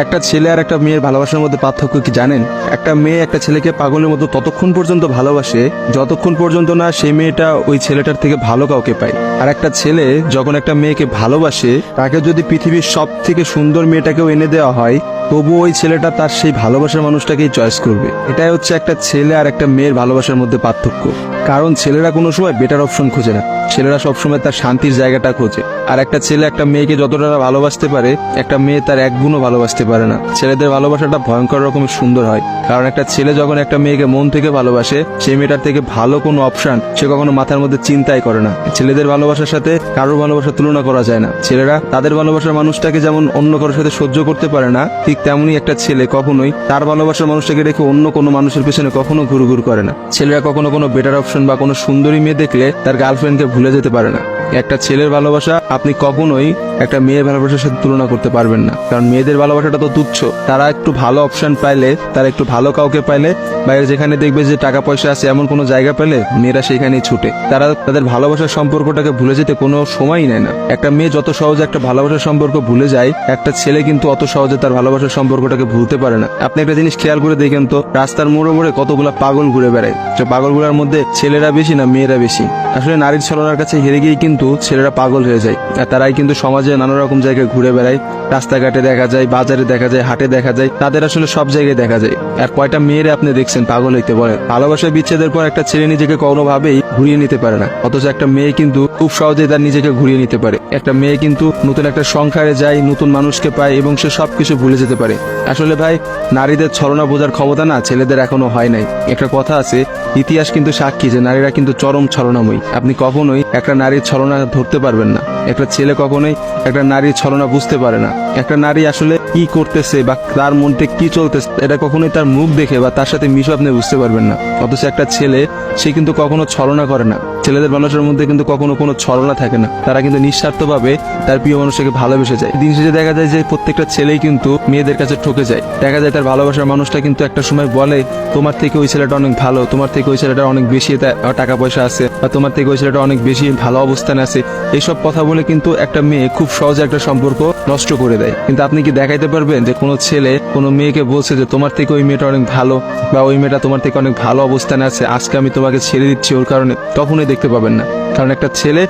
একটা ছেলে আর একটা মেয়ের ভালোবাসার মধ্যে পার্থক্য কি জানেন? একটা মেয়ে একটা ছেলেকে পাগলের মতো ততক্ষণ পর্যন্ত ভালোবাসে যতক্ষণ পর্যন্ত না সেই মেয়েটা ওই ছেলেটার থেকে ভালো কাউকে পায়। আর একটা ছেলে যখন একটা মেয়েকে ভালোবাসে, তাকে যদি পৃথিবীর সব থেকে সুন্দর মেয়েটাকেও এনে দেওয়া হয়, তবু ওই ছেলেটা তার সেই ভালোবাসার মানুষটাকেই চয়েস করবে। এটাই হচ্ছে একটা ছেলে আর একটা মেয়ের ভালোবাসার মধ্যে পার্থক্য। কারণ ছেলেরা কোনো সময় বেটার অপশন খোঁজে না, ছেলেরা সবসময় তার শান্তির জায়গাটা খোঁজে। আর একটা ছেলে একটা মেয়েকে যতটা ভালোবাসতে পারে, একটা মেয়ে তার এক গুণও ভালোবাসতে পারে না। ছেলেদের ভালোবাসাটা ভয়ঙ্কর রকমের সুন্দর হয়, কারণ একটা ছেলে যখন একটা মেয়েকে মন থেকে ভালোবাসে, সেই মেয়েটার থেকে ভালো কোনো অপশন সে কখনো মাথার মধ্যে চিন্তাই করে না। ছেলেদের ভালোবাসার সাথে কারোর ভালোবাসার তুলনা করা যায় না। ছেলেরা তাদের ভালোবাসার মানুষটাকে যেমন অন্য কারোর সাথে সহ্য করতে পারে না, ঠিক তেমনি একটা ছেলে কখনোই তার ভালোবাসার মানুষটাকে রেখে অন্য কোনো মানুষের পেছনে কখনো ঘুরঘুর করে না। ছেলেরা কখনো কোনো বেটার অপশন বা কোনো সুন্দরী মেয়ে দেখলে তার গার্লফ্রেন্ডকে ভুলে যেতে পারে না। একটা ছেলের ভালোবাসা আপনি কখনোই একটা মেয়ের ভালোবাসার সাথে তুলনা করতে পারবেন না, কারণ মেয়েদের ভালোবাসাটা তো তুচ্ছ। তারা একটু ভালো অপশন পাইলে, তারা একটু ভালো কাউকে পাইলে, বাইরে যেখানে দেখবে যে টাকা পয়সা আছে এমন কোনো জায়গা পেলে মেয়েরা সেখানেই ছুটে। তারা তাদের ভালোবাসার সম্পর্কটাকে ভুলে যেতে কোনো সময়ই নেয় না। একটা মেয়ে যত সহজে একটা ভালোবাসার সম্পর্ক ভুলে যায়, একটা ছেলে কিন্তু অত সহজে তার ভালোবাসার সম্পর্কটাকে ভুলতে পারে না। আপনি একটা জিনিস খেয়াল করে দেখেন তো, রাস্তার মোড়ে মোড়ে কতগুলা পাগল ঘুরে বেড়ায়। সে পাগলগুলোর মধ্যে ছেলেরা বেশি না মেয়েরা বেশি? আসলে নারীর ছলনার কাছে হেরে গিয়ে কিন্তু ছেলেরা পাগল হয়ে যায়। আর তারাই কিন্তু সমাজে নানা রকম জায়গায় ঘুরে বেড়ায়। রাস্তাঘাটে দেখা যায়, বাজারে দেখা যায়, হাটে দেখা যায়, তাদের আসলে সব জায়গায় দেখা যায়। আর কয়টা মেয়েরা আপনি দেখছেন পাগল হইতে বলে? ভালোবাসার বিচ্ছেদের পর একটা ছেলে নিজেকে কোনোভাবেই ঘুরিয়ে নিতে পারে না, অথচ একটা মেয়ে কিন্তু খুব সহজেই তার নিজেকে ঘুরিয়ে নিতে পারে। একটা মেয়ে কিন্তু নতুন একটা সংসারে যায়, নতুন মানুষকে পায় এবং সে সবকিছু ভুলে যেতে পারে। আসলে ভাই, নারীদের ছলনা বোঝার ক্ষমতা না ছেলেদের এখনো হয় নাই। একটা কথা আছে, ইতিহাস কিন্তু সাক্ষী যে নারীরা কিন্তু চরম ছলনাময়ী। আপনি কখনোই একটা নারীর ছলনা ধরতে পারবেন না। একটা ছেলে কখনোই একটা নারীর ছলনা বুঝতে পারে না। একটা নারী আসলে কি করতেছে বা তার মধ্যে কি চলতেছে, এটা কখনোই তার মুখ দেখে বা তার সাথে মিশে আপনি বুঝতে পারবেন না। অথচ একটা ছেলে, সে কিন্তু কখনো ছলনা করে না। ছেলেদের মানুষের মধ্যে কিন্তু কখনো কোনো ছলনা থাকে না। তারা কিন্তু নিঃস্বার্থভাবে তার প্রিয় মানুষকে ভালোবেসে যায়। দিন শেষে দেখা যায় যে প্রত্যেকটা ছেলেই কিন্তু মেয়েদের কাছে ঠকে যায়। দেখা যায় তার ভালোবাসার মানুষটা কিন্তু একটা সময় বলে, তোমার থেকে ওই ছেলেটা অনেক ভালো, তোমার থেকে ওই ছেলেটা অনেক বেশি টাকা পয়সা আছে, বা তোমার থেকে ওই ছেলেটা অনেক বেশি ভালো অবস্থানে আছে। এইসব কথা বলে কিন্তু একটা মেয়ে খুব সহজে একটা সম্পর্ক নষ্ট করে দেয়। কিন্তু আপনি কি দেখাইতে পারবেন যে কোনো ছেলে কোনো মেয়েকে বলছে যে তোমার থেকে ওই মেয়েটা অনেক ভালো, বা ওই মেয়েটা তোমার থেকে অনেক ভালো অবস্থানে আছে, আজকে আমি তোমাকে ছেড়ে দিচ্ছি ওর কারণে? কখনোই দেখতে পাবেন না। কারণ একটা ছেলে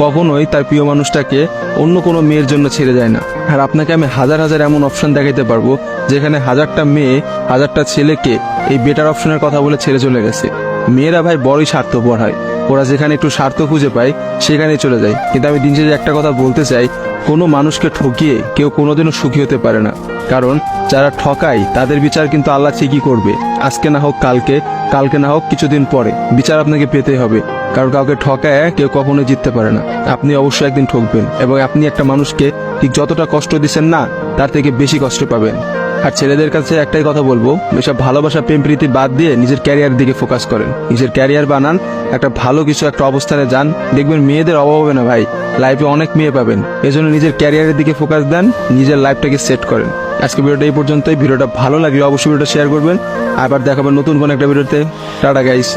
কখনোই তার প্রিয় মানুষটাকে অন্য কোনো মেয়ের জন্য ছেড়ে যায় না। আর আপনাকে আমি হাজার হাজার এমন অপশন দেখাইতে পারবো যেখানে হাজারটা মেয়ে হাজারটা ছেলেকে এই বেটার অপশনের কথা বলে ছেড়ে চলে গেছে। মেয়েরা ভাই বড়ই স্বার্থপর হয়, ওরা যেখানে একটু স্বার্থ খুঁজে পায় সেখানেই চলে যায়। কিন্তু আমি দিন শেষে একটা কথা বলতে চাই, কোনো মানুষকে ঠকিয়ে কেউ কোনোদিনও সুখী হতে পারে না। কারণ যারা ঠকায় তাদের বিচার কিন্তু আল্লাহ ঠিকই করবে। আজকে না হোক কালকে, কালকে না হোক কিছুদিন পরে বিচার আপনাকে পেতেই হবে। কারণ কাউকে ঠকায় কেউ কখনোই জিততে পারে না। আপনি অবশ্যই একদিন ঠকবেন, এবং আপনি একটা মানুষকে ঠিক যতটা কষ্ট দিচ্ছেন না, তার থেকে বেশি কষ্ট পাবেন। আর ছেলেদের কাছে একটাই কথা বলবো, এসব ভালোবাসা প্রেম প্রীতি বাদ দিয়ে নিজের ক্যারিয়ার দিকে ফোকাস করেন। নিজের ক্যারিয়ার বানান, একটা ভালো কিছু একটা অবস্থানে যান, দেখবেন মেয়েদের অভাব হবে না ভাই। লাইফে অনেক মেয়ে পাবেন। এজন্য নিজের ক্যারিয়ারের দিকে ফোকাস দেন, নিজের লাইফটাকে সেট করেন। আজকে ভিডিওটা এই পর্যন্তই। ভিডিওটা ভালো লাগলে অবশ্যই ভিডিওটা শেয়ার করবেন। আবার দেখাবেন নতুন কোন একটা ভিডিওতে। Tata guys.